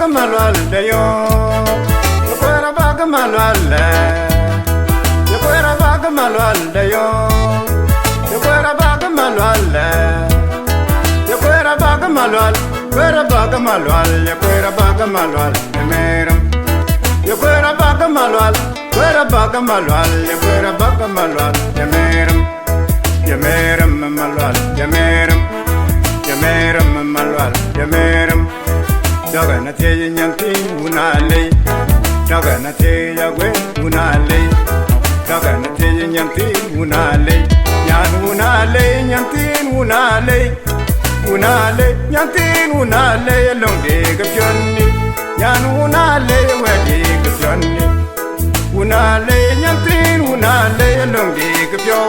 malwal de yo Yakwera baga malwal Yakwera baga malwal de yo Yakwera baga malwal Yakwera baga malwal Yakwera baga malwal Yakwera baga malwal Yameram Yakwera baga malwal Yakwera baga malwal Yakwera baga malwal Yameram Yameram malwal Yameram Yameram malwal Yameram Daga na te nyanti unale Daga na te yagwe unale Daga na te nyanti unale Nyan unale nyanti unale Unale nyanti unale Long de gapyonni Nyan unale wedi gapyonni Unale nyanti unale Long de gapyo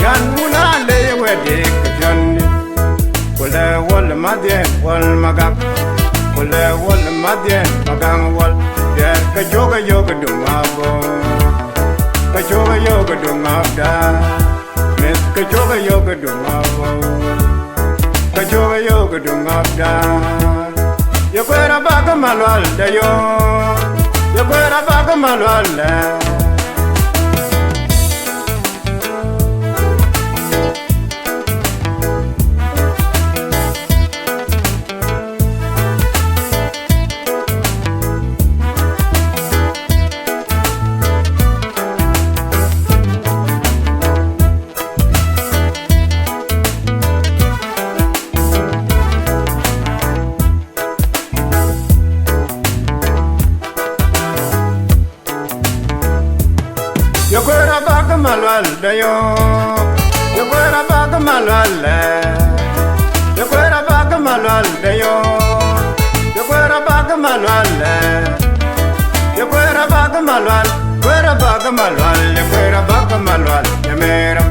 Nyan unale wedi gapyonni Wala wala madye wal magak Wala madyen magang wal der kajoga yoga dungabo kajoga yoga dungabda mes kajoga yoga dungabo kajoga yoga dungabda yakwera baga malwal dayo yakwera baga malwal Yakwera baga malwal dayo Yakwera baga malwal Yakwera baga malwal dayo Yakwera baga malwal Yakwera baga malwal Yakwera baga malwal Yakwera baga malwal Yameram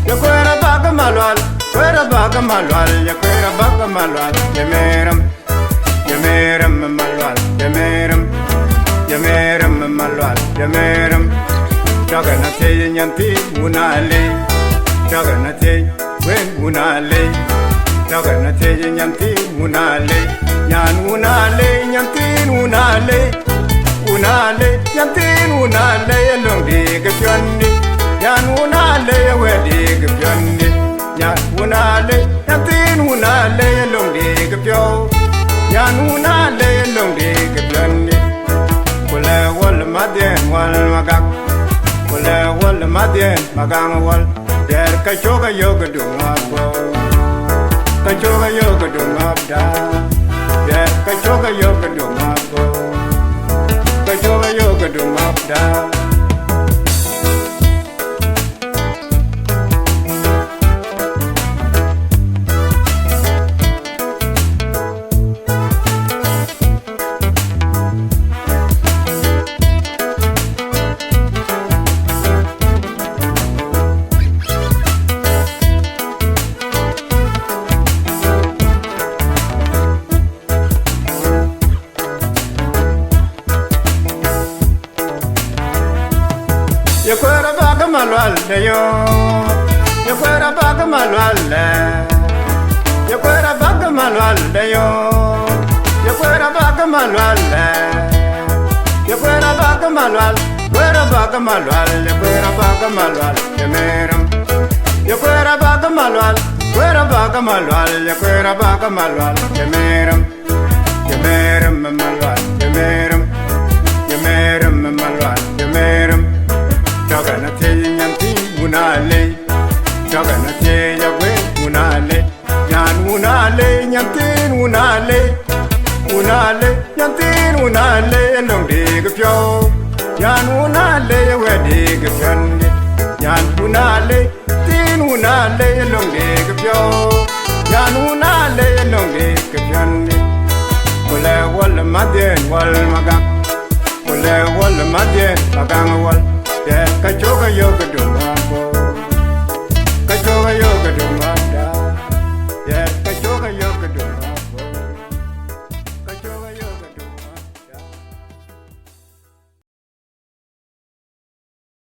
Yakwera baga malwal Yakwera baga malwal Yakwera baga malwal Yameram Yameram malwal Yameram Yameram malwal Yameram Daga na te nyanti unale Daga na te wen unale Daga na te nyanti unale Nyan unale nyanti unale Unale nyanti unale Long di gapyonni Nyan unale wedi gapyonni Nyan unale nyanti unale Long di gapyo Nyan unale long di gapyonni Wala wala madyen wala magak Wala madyen magang wal Der kachoga yoga dungabo Kachoga yoga dungabda Der kachoga yoga dungabo Kachoga yoga dungabda Yakwera baga malwal dayo Yakwera baga malwal Yakwera baga malwal dayo Yakwera baga malwal Yakwera baga malwal Yakwera baga malwal Yakwera baga malwal Yameram Yakwera baga malwal Yakwera baga malwal Yakwera baga malwal Yameram Yameram malwal Yameram Yameram malwal Yameram Daga na te nyanti unale Daga na te yagwe unale Nyan unale nyanti unale Unale nyanti unale Long di gapyo Nyan unale wedi gapyonni Nyan unale tin unale Long di gapyo Nyan unale long di gapyonni Wala madyen wal magak Wala madyen magang wal Der kachoga yoga